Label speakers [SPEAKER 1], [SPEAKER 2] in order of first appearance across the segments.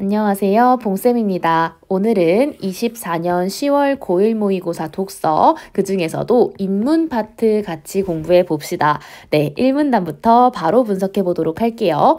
[SPEAKER 1] 안녕하세요. 봉쌤입니다. 오늘은 24년 10월 고1 모의고사 독서, 그 중에서도 인문 파트 같이 공부해 봅시다. 네, 1문단부터 바로 분석해 보도록 할게요.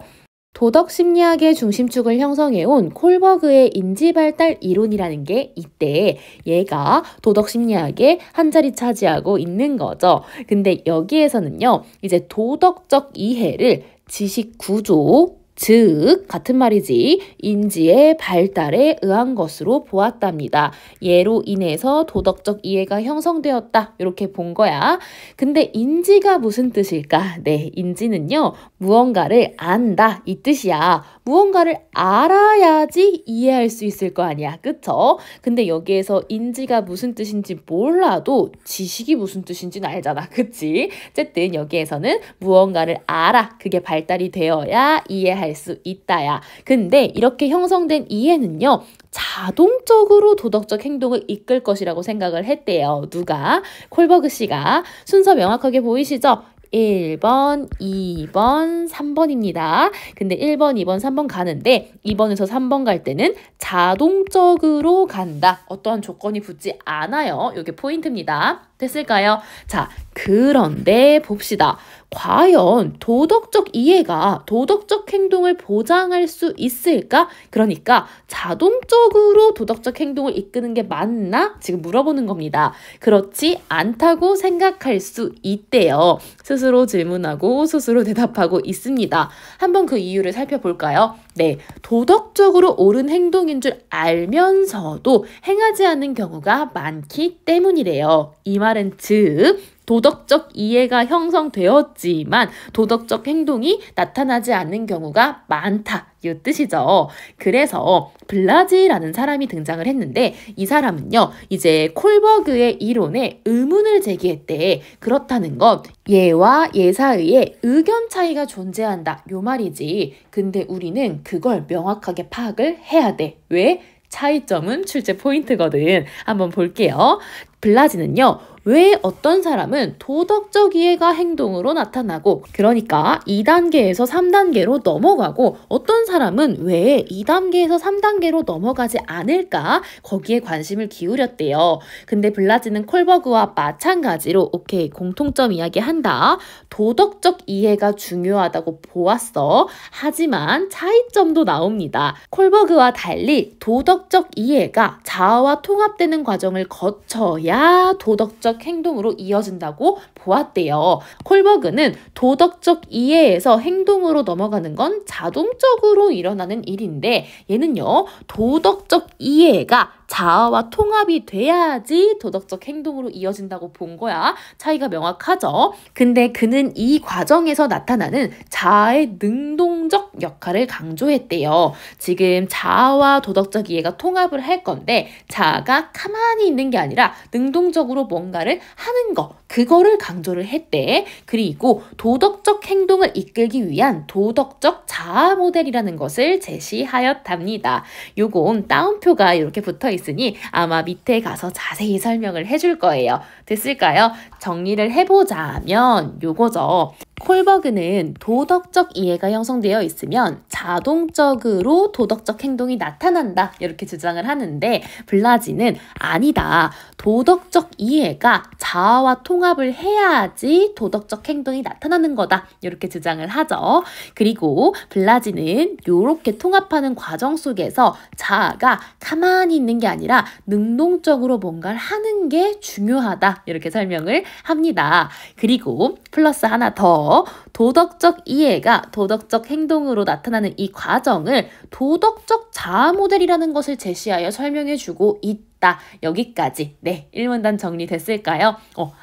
[SPEAKER 1] 도덕 심리학의 중심축을 형성해온 콜버그의 인지발달 이론이라는 게 이때 얘가 도덕 심리학의 한 자리 차지하고 있는 거죠. 근데 여기에서는요, 이제 도덕적 이해를 지식 구조, 즉 같은 말이지 인지의 발달에 의한 것으로 보았답니다. 예로 인해서 도덕적 이해가 형성되었다 이렇게 본 거야. 근데 인지가 무슨 뜻일까? 네, 인지는요 무언가를 안다 이 뜻이야. 무언가를 알아야지 이해할 수 있을 거 아니야, 그쵸? 근데 여기에서 인지가 무슨 뜻인지 몰라도 지식이 무슨 뜻인지는 알잖아, 그치? 어쨌든 여기에서는 무언가를 알아, 그게 발달이 되어야 이해할 수 있다야. 근데 이렇게 형성된 이해는요 자동적으로 도덕적 행동을 이끌 것이라고 생각을 했대요. 누가? 콜버그 씨가. 순서 명확하게 보이시죠? 1번, 2번, 3번입니다. 근데 1번, 2번, 3번 가는데 2번에서 3번 갈 때는 자동적으로 간다. 어떠한 조건이 붙지 않아요. 이게 포인트입니다. 됐을까요? 자, 그런데 봅시다. 과연 도덕적 이해가 도덕적 행동을 보장할 수 있을까? 그러니까 자동적으로 도덕적 행동을 이끄는 게 맞나? 지금 물어보는 겁니다. 그렇지 않다고 생각할 수 있대요. 스스로 질문하고 스스로 대답하고 있습니다. 한번 그 이유를 살펴볼까요? 네, 도덕적으로 옳은 행동인 줄 알면서도 행하지 않는 경우가 많기 때문이래요. 이 말은 즉 도덕적 이해가 형성되었지만 도덕적 행동이 나타나지 않는 경우가 많다. 이 뜻이죠. 그래서 블라지라는 사람이 등장을 했는데 이 사람은요. 이제 콜버그의 이론에 의문을 제기했대. 그렇다는 건 예와 예 사이에 의견 차이가 존재한다. 요 말이지. 근데 우리는 그걸 명확하게 파악을 해야 돼. 왜? 차이점은 출제 포인트거든. 한번 볼게요. 블라지는요. 왜 어떤 사람은 도덕적 이해가 행동으로 나타나고 그러니까 2단계에서 3단계로 넘어가고 어떤 사람은 왜 2단계에서 3단계로 넘어가지 않을까? 거기에 관심을 기울였대요. 근데 블라지는 콜버그와 마찬가지로 오케이 공통점 이야기한다. 도덕적 이해가 중요하다고 보았어. 하지만 차이점도 나옵니다. 콜버그와 달리 도덕적 이해가 자아와 통합되는 과정을 거쳐야 도덕적 행동으로 이어진다고 보았대요. 콜버그는 도덕적 이해에서 행동으로 넘어가는 건 자동적으로 일어나는 일인데 얘는요 도덕적 이해가 자아와 통합이 돼야지 도덕적 행동으로 이어진다고 본 거야. 차이가 명확하죠? 근데 그는 이 과정에서 나타나는 자아의 능동적 역할을 강조했대요. 지금 자아와 도덕적 이해가 통합을 할 건데 자아가 가만히 있는 게 아니라 능동적으로 뭔가를 하는 거 그거를 강조를 했대. 그리고 도덕적 행동을 이끌기 위한 도덕적 자아 모델이라는 것을 제시하였답니다. 요건 따옴표가 이렇게 붙어 있으니 아마 밑에 가서 자세히 설명을 해줄 거예요. 됐을까요? 정리를 해보자면 요거죠. 콜버그는 도덕적 이해가 형성되어 있으면 자동적으로 도덕적 행동이 나타난다 이렇게 주장을 하는데 블라지는 아니다. 도덕적 이해가 자아와 통합을 해야지 도덕적 행동이 나타나는 거다 이렇게 주장을 하죠. 그리고 블라지는 이렇게 통합하는 과정 속에서 자아가 가만히 있는 게 아니라 능동적으로 뭔가를 하는 게 중요하다 이렇게 설명을 합니다. 그리고 플러스 하나 더 도덕적 이해가 도덕적 행동으로 나타나는 이 과정을 도덕적 자아 모델이라는 것을 제시하여 설명해주고 있다. 여기까지. 네, 1문단 정리됐을까요?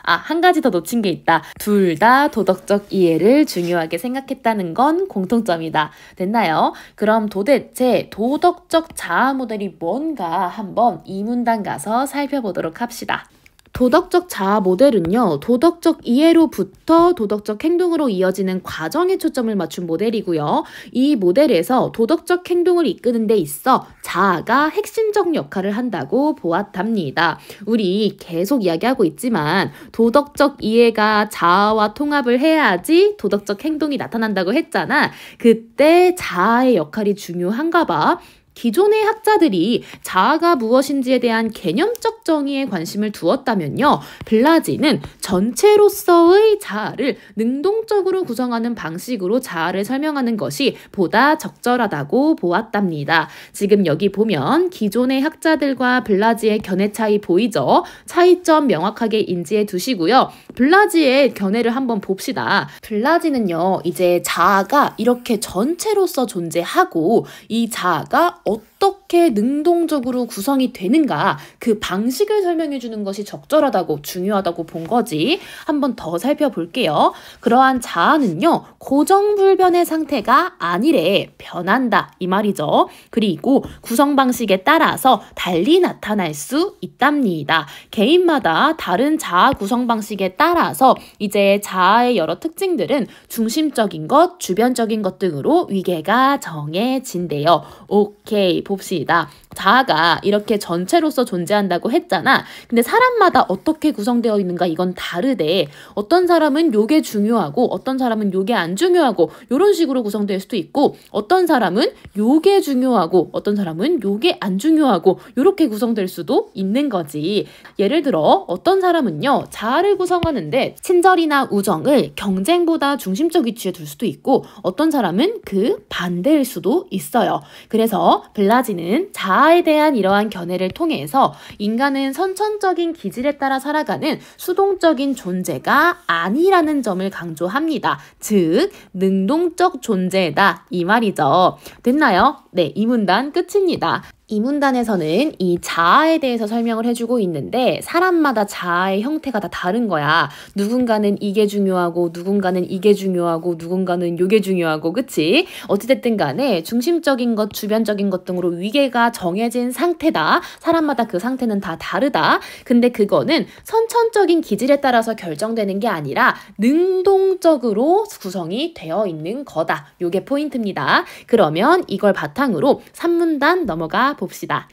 [SPEAKER 1] 한 가지 더 놓친 게 있다. 둘 다 도덕적 이해를 중요하게 생각했다는 건 공통점이다. 됐나요? 그럼 도대체 도덕적 자아 모델이 뭔가 한번 2문단 가서 살펴보도록 합시다. 도덕적 자아 모델은요, 도덕적 이해로부터 도덕적 행동으로 이어지는 과정에 초점을 맞춘 모델이고요. 이 모델에서 도덕적 행동을 이끄는 데 있어 자아가 핵심적 역할을 한다고 보았답니다. 우리 계속 이야기하고 있지만 도덕적 이해가 자아와 통합을 해야지 도덕적 행동이 나타난다고 했잖아. 그때 자아의 역할이 중요한가 봐. 기존의 학자들이 자아가 무엇인지에 대한 개념적 정의에 관심을 두었다면요. 블라지는 전체로서의 자아를 능동적으로 구성하는 방식으로 자아를 설명하는 것이 보다 적절하다고 보았답니다. 지금 여기 보면 기존의 학자들과 블라지의 견해 차이 보이죠? 차이점 명확하게 인지해 두시고요. 블라지의 견해를 한번 봅시다. 블라지는요, 이제 자아가 이렇게 전체로서 존재하고 이 자아가 어떻게 능동적으로 구성이 되는가 그 방식을 설명해 주는 것이 적절하다고 중요하다고 본 거지. 한번 더 살펴볼게요. 그러한 자아는요, 고정불변의 상태가 아니래 변한다 이 말이죠. 그리고 구성 방식에 따라서 달리 나타날 수 있답니다. 개인마다 다른 자아 구성 방식에 따라서 이제 자아의 여러 특징들은 중심적인 것, 주변적인 것 등으로 위계가 정해진대요. 오케이, 봅시다. 자아가 이렇게 전체로서 존재한다고 했잖아. 근데 사람마다 어떻게 구성되어 있는가 이건 다르대. 어떤 사람은 요게 중요하고 어떤 사람은 요게 안 중요하고 이런 식으로 구성될 수도 있고 어떤 사람은 요게 중요하고 어떤 사람은 요게 안 중요하고 이렇게 구성될 수도 있는 거지. 예를 들어 어떤 사람은요, 자아를 구성하는데 친절이나 우정을 경쟁보다 중심적 위치에 둘 수도 있고 어떤 사람은 그 반대일 수도 있어요. 그래서 블라지는 자아에 대한 이러한 견해를 통해서 인간은 선천적인 기질에 따라 살아가는 수동적인 존재가 아니라는 점을 강조합니다. 즉, 능동적 존재다 이 말이죠. 됐나요? 네, 이 문단 끝입니다. 이 문단에서는 이 자아에 대해서 설명을 해주고 있는데 사람마다 자아의 형태가 다 다른 거야. 누군가는 이게 중요하고 누군가는 이게 중요하고 누군가는 요게 중요하고 그치? 어찌됐든 간에 중심적인 것, 주변적인 것 등으로 위계가 정해진 상태다. 사람마다 그 상태는 다 다르다. 근데 그거는 선천적인 기질에 따라서 결정되는 게 아니라 능동적으로 구성이 되어 있는 거다. 요게 포인트입니다. 그러면 이걸 바탕으로 3문단 넘어가 봅시다.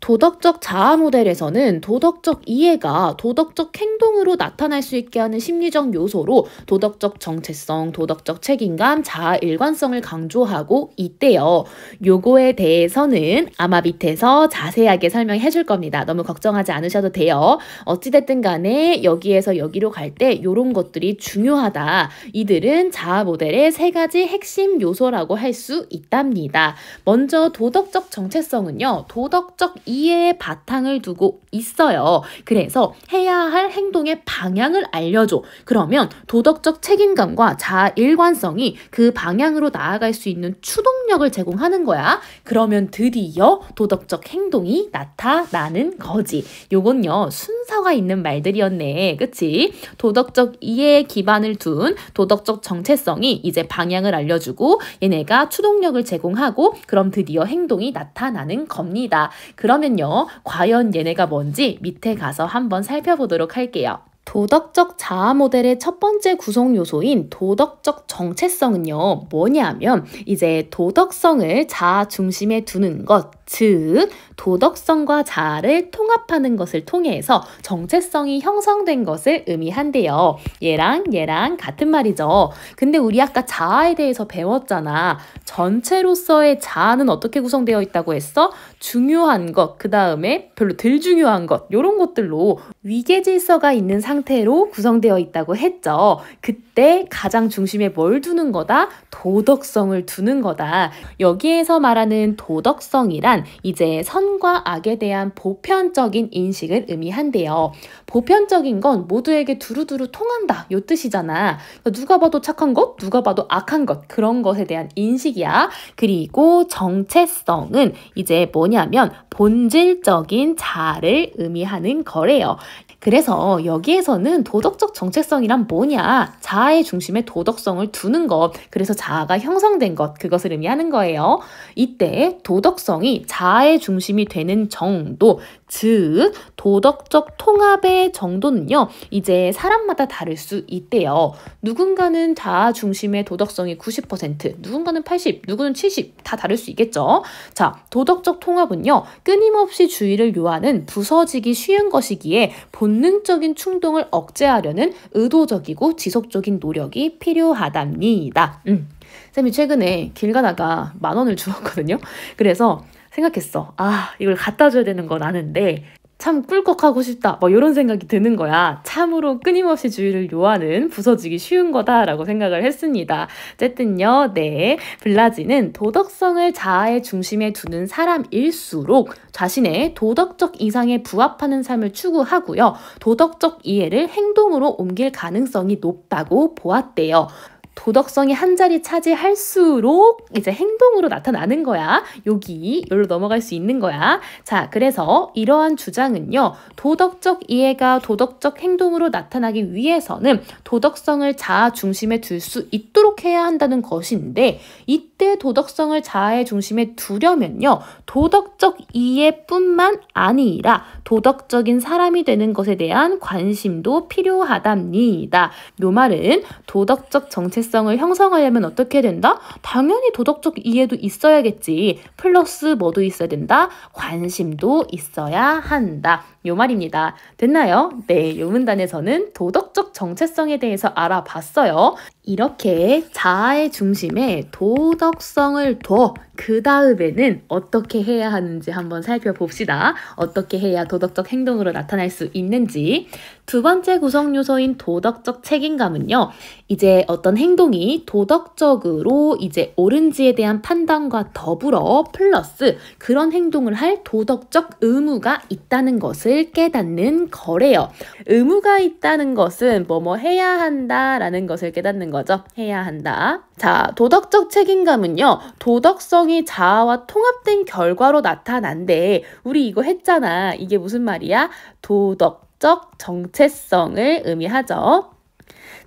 [SPEAKER 1] 도덕적 자아 모델에서는 도덕적 이해가 도덕적 행동으로 나타날 수 있게 하는 심리적 요소로 도덕적 정체성, 도덕적 책임감, 자아 일관성을 강조하고 있대요. 요거에 대해서는 아마 밑에서 자세하게 설명해 줄 겁니다. 너무 걱정하지 않으셔도 돼요. 어찌됐든 간에 여기에서 여기로 갈 때 요런 것들이 중요하다. 이들은 자아 모델의 3가지 핵심 요소라고 할 수 있답니다. 먼저 도덕적 정체성은요, 도덕적 이해의 바탕을 두고 있어요. 그래서 해야 할 행동의 방향을 알려줘. 그러면 도덕적 책임감과 자아 일관성이 그 방향으로 나아갈 수 있는 추동력을 제공하는 거야. 그러면 드디어 도덕적 행동이 나타나는 거지. 요건요, 순서가 있는 말들이었네. 그치? 도덕적 이해에 기반을 둔 도덕적 정체성이 이제 방향을 알려주고 얘네가 추동력을 제공하고 그럼 드디어 행동이 나타나는 겁니다. 그러면요, 과연 얘네가 뭔지 밑에 가서 한번 살펴보도록 할게요. 도덕적 자아 모델의 첫 번째 구성 요소인 도덕적 정체성은요, 뭐냐면 이제 도덕성을 자아 중심에 두는 것, 즉 도덕성과 자아를 통합하는 것을 통해서 정체성이 형성된 것을 의미한대요. 얘랑 같은 말이죠. 근데 우리 아까 자아에 대해서 배웠잖아. 전체로서의 자아는 어떻게 구성되어 있다고 했어? 중요한 것, 그 다음에 별로 덜 중요한 것, 이런 것들로 위계 질서가 있는 상태로 구성되어 있다고 했죠. 그때 가장 중심에 뭘 두는 거다? 도덕성을 두는 거다. 여기에서 말하는 도덕성이란 이제 선과 악에 대한 보편적인 인식을 의미한대요. 보편적인 건 모두에게 두루두루 통한다 요 뜻이잖아. 누가 봐도 착한 것, 누가 봐도 악한 것, 그런 것에 대한 인식이야. 그리고 정체성은 이제 뭐냐면 본질적인 자아를 의미하는 거래요. 그래서 여기에서는 도덕적 정체성이란 뭐냐? 자아의 중심에 도덕성을 두는 것, 그래서 자아가 형성된 것, 그것을 의미하는 거예요. 이때 도덕성이 자아의 중심이 되는 정도, 즉 도덕적 통합의 정도는요, 이제 사람마다 다를 수 있대요. 누군가는 자아 중심의 도덕성이 90%, 누군가는 80, 누구는 70, 다 다를 수 있겠죠. 자, 도덕적 통합은요, 끊임없이 주의를 요하는 부서지기 쉬운 것이기에 본능적인 충동을 억제하려는 의도적이고 지속적인 노력이 필요하답니다. 쌤이 최근에 길 가다가 10,000원을 주웠거든요. 그래서 생각했어. 아, 이걸 갖다 줘야 되는 건 아는데 참 꿀꺽하고 싶다. 뭐 이런 생각이 드는 거야. 참으로 끊임없이 주의를 요하는 부서지기 쉬운 거다라고 생각을 했습니다. 어쨌든요. 네. 블라지는 도덕성을 자아의 중심에 두는 사람일수록 자신의 도덕적 이상에 부합하는 삶을 추구하고요. 도덕적 이해를 행동으로 옮길 가능성이 높다고 보았대요. 도덕성이 한 자리 차지할수록 이제 행동으로 나타나는 거야. 여기로 넘어갈 수 있는 거야. 자, 그래서 이러한 주장은요. 도덕적 이해가 도덕적 행동으로 나타나기 위해서는 도덕성을 자아 중심에 둘 수 있도록 해야 한다는 것인데 이때 도덕성을 자아의 중심에 두려면요. 도덕적 이해뿐만 아니라 도덕적인 사람이 되는 것에 대한 관심도 필요하답니다. 요 말은 도덕적 정체성을 형성하려면 어떻게 된다? 당연히 도덕적 이해도 있어야겠지. 플러스 뭐도 있어야 된다? 관심도 있어야 한다. 요 말입니다. 됐나요? 네, 요 문단에서는 도덕적 정체성에 대해서 알아봤어요. 이렇게 자아의 중심에 도덕성을 둬 그 다음에는 어떻게 해야 하는지 한번 살펴봅시다. 어떻게 해야 도덕적 행동으로 나타날 수 있는지. 두 번째 구성 요소인 도덕적 책임감은요. 이제 어떤 행동이 도덕적으로 이제 옳은지에 대한 판단과 더불어 플러스 그런 행동을 할 도덕적 의무가 있다는 것을 깨닫는 거래요. 의무가 있다는 것은 뭐뭐 해야 한다라는 것을 깨닫는 거죠. 해야 한다. 자, 도덕적 책임감은요. 도덕성이 자아와 통합된 결과로 나타난대. 우리 이거 했잖아. 이게 무슨 말이야? 도덕적 정체성을 의미하죠.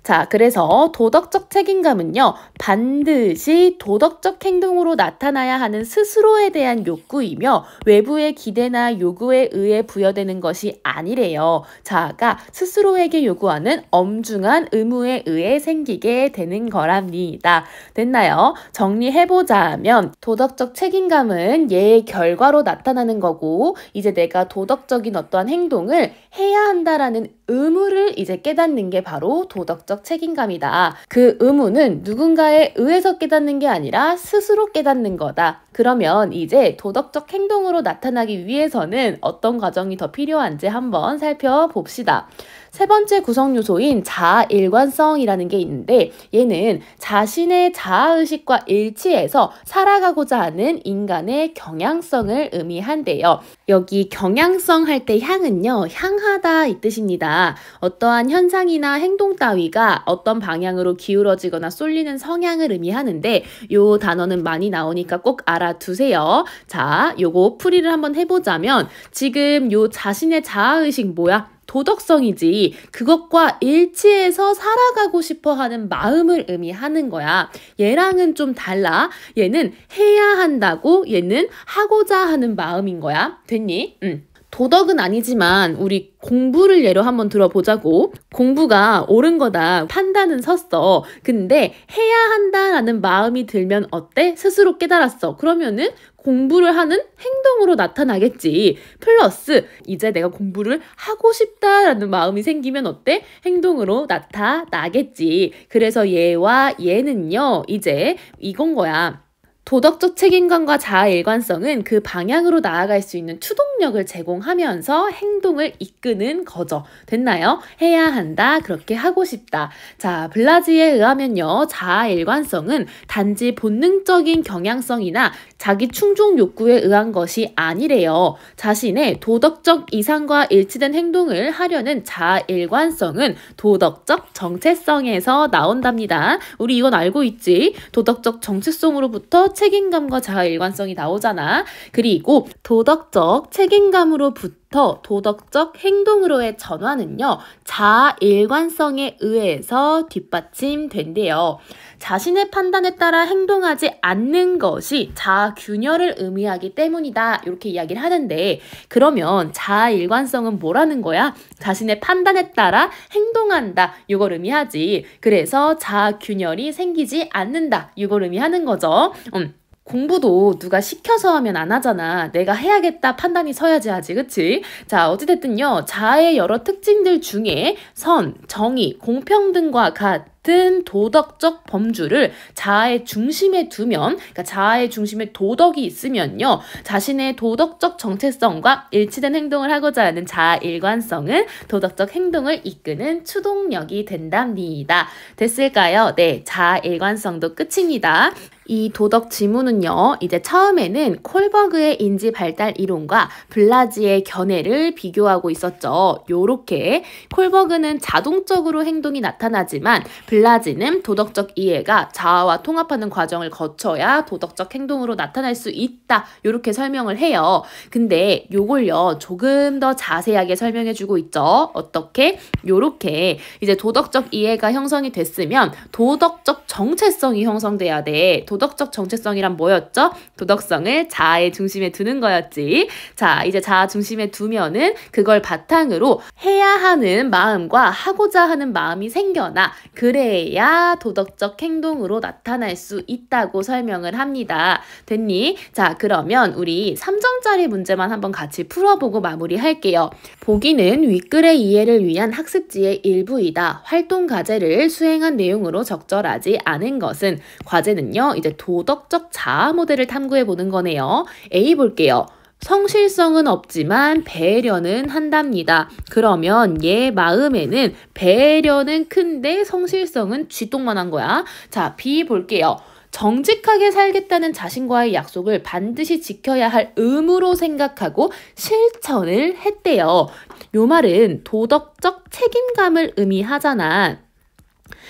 [SPEAKER 1] 자, 그래서 도덕적 책임감은요, 반드시 도덕적 행동으로 나타나야 하는 스스로에 대한 욕구이며 외부의 기대나 요구에 의해 부여되는 것이 아니래요. 자아가 스스로에게 요구하는 엄중한 의무에 의해 생기게 되는 거랍니다. 됐나요? 정리해보자면 도덕적 책임감은 얘의 결과로 나타나는 거고 이제 내가 도덕적인 어떠한 행동을 해야 한다라는 의무를 이제 깨닫는 게 바로 도덕적 책임감이다. 그 의무는 누군가에 의해서 깨닫는 게 아니라 스스로 깨닫는 거다. 그러면 이제 도덕적 행동으로 나타나기 위해서는 어떤 과정이 더 필요한지 한번 살펴봅시다. 세 번째 구성 요소인 자아 일관성이라는 게 있는데 얘는 자신의 자아의식과 일치해서 살아가고자 하는 인간의 경향성을 의미한대요. 여기 경향성 할 때 향은요. 향하다 이 뜻입니다. 어떠한 현상이나 행동 따위가 어떤 방향으로 기울어지거나 쏠리는 성향을 의미하는데 요 단어는 많이 나오니까 꼭 알아두세요. 자, 요거 풀이를 한번 해보자면 지금 요 자신의 자아의식 뭐야? 도덕성이지. 그것과 일치해서 살아가고 싶어 하는 마음을 의미하는 거야. 얘랑은 좀 달라. 얘는 해야 한다고, 얘는 하고자 하는 마음인 거야. 됐니? 도덕은 아니지만 우리 공부를 예로 한번 들어보자고. 공부가 옳은 거다. 판단은 섰어. 근데 해야 한다라는 마음이 들면 어때? 스스로 깨달았어. 그러면은 공부를 하는 행동으로 나타나겠지. 플러스 이제 내가 공부를 하고 싶다라는 마음이 생기면 어때? 행동으로 나타나겠지. 그래서 얘와 얘는요. 이제 이건 거야. 도덕적 책임감과 자아 일관성은 그 방향으로 나아갈 수 있는 추동력을 제공하면서 행동을 이끄는 거죠. 됐나요? 해야 한다. 그렇게 하고 싶다. 자, 블라지에 의하면요. 자아 일관성은 단지 본능적인 경향성이나 자기 충족 욕구에 의한 것이 아니래요. 자신의 도덕적 이상과 일치된 행동을 하려는 자아 일관성은 도덕적 정체성에서 나온답니다. 우리 이건 알고 있지? 도덕적 정체성으로부터 책임감과 자아 일관성이 나오잖아. 그리고 도덕적 책임감으로부터 도덕적 행동으로의 전환은요. 자아 일관성에 의해서 뒷받침된대요. 자신의 판단에 따라 행동하지 않는 것이 자아 균열을 의미하기 때문이다. 이렇게 이야기를 하는데 그러면 자아 일관성은 뭐라는 거야? 자신의 판단에 따라 행동한다. 이걸 의미하지. 그래서 자아 균열이 생기지 않는다. 이걸 의미하는 거죠. 공부도 누가 시켜서 하면 안 하잖아. 내가 해야겠다 판단이 서야지 하지, 그치? 자, 어찌됐든요. 자아의 여러 특징들 중에 선, 정의, 공평등과 같은 도덕적 범주를 자아의 중심에 두면, 그러니까 자아의 중심에 도덕이 있으면요. 자신의 도덕적 정체성과 일치된 행동을 하고자 하는 자아 일관성은 도덕적 행동을 이끄는 추동력이 된답니다. 됐을까요? 네, 자아 일관성도 끝입니다. 이 도덕 지문은요, 이제 처음에는 콜버그의 인지 발달 이론과 블라지의 견해를 비교하고 있었죠. 요렇게 콜버그는 자동적으로 행동이 나타나지만 블라지는 도덕적 이해가 자아와 통합하는 과정을 거쳐야 도덕적 행동으로 나타날 수 있다. 요렇게 설명을 해요. 근데 요걸요, 조금 더 자세하게 설명해주고 있죠. 어떻게? 요렇게 이제 도덕적 이해가 형성이 됐으면 도덕적 정체성이 형성돼야 돼. 도덕적 정체성이란 뭐였죠? 도덕성을 자아의 중심에 두는 거였지. 자, 이제 자아 중심에 두면은 그걸 바탕으로 해야 하는 마음과 하고자 하는 마음이 생겨나 그래야 도덕적 행동으로 나타날 수 있다고 설명을 합니다. 됐니? 자, 그러면 우리 3점짜리 문제만 한번 같이 풀어보고 마무리할게요. 보기는 윗글의 이해를 위한 학습지의 일부이다. 활동 과제를 수행한 내용으로 적절하지 않은 것은 과제는요. 이제 도덕적 자아 모델을 탐구해 보는 거네요. A 볼게요. 성실성은 없지만 배려는 한답니다. 그러면 얘 마음에는 배려는 큰데 성실성은 쥐똥만한 거야. 자, B 볼게요. 정직하게 살겠다는 자신과의 약속을 반드시 지켜야 할 의무로 생각하고 실천을 했대요. 요 말은 도덕적 책임감을 의미하잖아.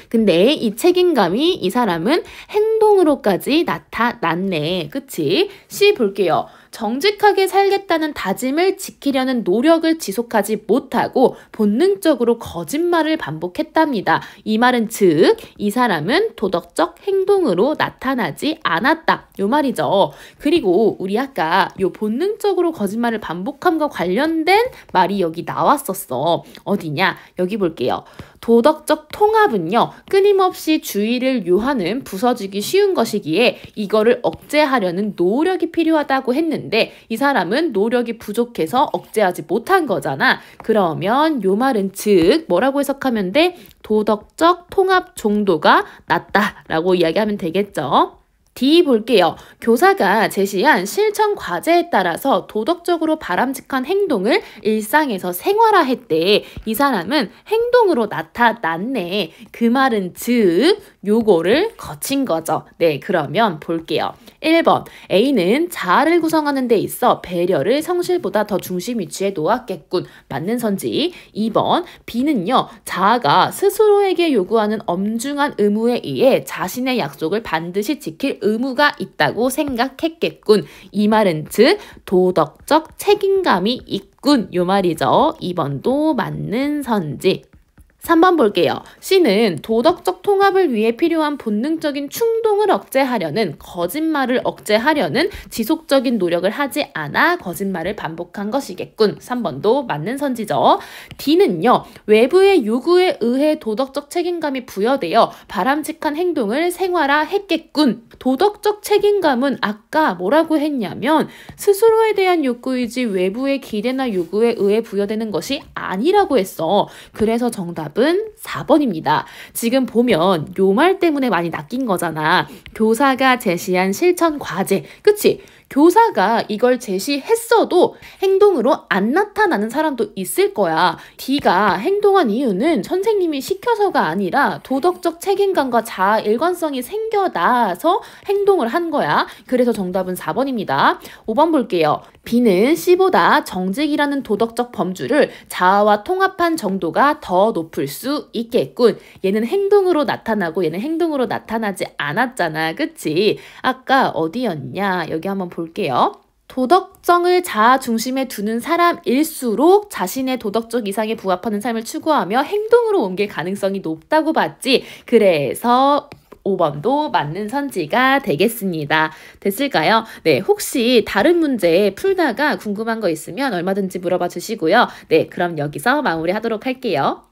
[SPEAKER 1] 근데 이 책임감이 이 사람은 행동으로까지 나타났네. 그치? C 볼게요. 정직하게 살겠다는 다짐을 지키려는 노력을 지속하지 못하고 본능적으로 거짓말을 반복했답니다. 이 말은 즉, 이 사람은 도덕적 행동으로 나타나지 않았다. 요 말이죠. 그리고 우리 아까 요 본능적으로 거짓말을 반복함과 관련된 말이 여기 나왔었어. 어디냐? 여기 볼게요. 도덕적 통합은요, 끊임없이 주의를 요하는 부서지기 쉬운 것이기에 이거를 억제하려는 노력이 필요하다고 했는데 이 사람은 노력이 부족해서 억제하지 못한 거잖아. 그러면 요 말은 즉 뭐라고 해석하면 돼? 도덕적 통합 정도가 낮다라고 이야기하면 되겠죠. D 볼게요. 교사가 제시한 실천 과제에 따라서 도덕적으로 바람직한 행동을 일상에서 생활화했대. 이 사람은 행동으로 나타났네. 그 말은 즉 요거를 거친 거죠. 네, 그러면 볼게요. 1번 A는 자아를 구성하는 데 있어 배려를 성실보다 더 중심 위치에 놓았겠군. 맞는 선지. 2번 B는요. 자아가 스스로에게 요구하는 엄중한 의무에 의해 자신의 약속을 반드시 지킬 의무가 있다고 생각했겠군. 이 말은 즉 도덕적 책임감이 있군. 요 말이죠. 2번도 맞는 선지. 3번 볼게요. C는 도덕적 통합을 위해 필요한 본능적인 충동을 억제하려는 거짓말을 억제하려는 지속적인 노력을 하지 않아 거짓말을 반복한 것이겠군. 3번도 맞는 선지죠. D는요. 외부의 요구에 의해 도덕적 책임감이 부여되어 바람직한 행동을 생활화했겠군. 도덕적 책임감은 아까 뭐라고 했냐면 스스로에 대한 욕구이지 외부의 기대나 요구에 의해 부여되는 것이 아니라고 했어. 그래서 정답은 4번입니다. 지금 보면 요 말 때문에 많이 낚인 거잖아. 교사가 제시한 실천 과제. 그치? 교사가 이걸 제시했어도 행동으로 안 나타나는 사람도 있을 거야. D가 행동한 이유는 선생님이 시켜서가 아니라 도덕적 책임감과 자아 일관성이 생겨나서 행동을 한 거야. 그래서 정답은 4번입니다. 5번 볼게요. B는 C보다 정직이라는 도덕적 범주를 자아와 통합한 정도가 더 높을 수 있겠군. 얘는 행동으로 나타나고 얘는 행동으로 나타나지 않았잖아. 그치? 아까 어디였냐? 여기 한번 볼게요. 도덕성을 자아 중심에 두는 사람일수록 자신의 도덕적 이상에 부합하는 삶을 추구하며 행동으로 옮길 가능성이 높다고 봤지. 그래서 5번도 맞는 선지가 되겠습니다. 됐을까요? 네, 혹시 다른 문제 풀다가 궁금한 거 있으면 얼마든지 물어봐 주시고요. 네, 그럼 여기서 마무리하도록 할게요.